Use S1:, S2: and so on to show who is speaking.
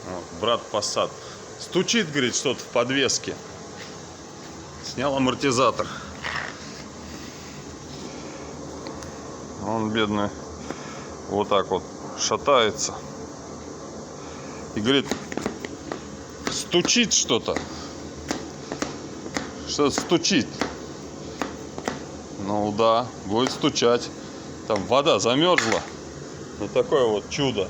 S1: Вот, брат Passat. Стучит, говорит, что-то в подвеске. Снял амортизатор. Он, бедный, вот так вот шатается. И говорит, стучит что-то. Что-то стучит. Ну да, будет стучать. Там вода замерзла. Вот такое вот чудо.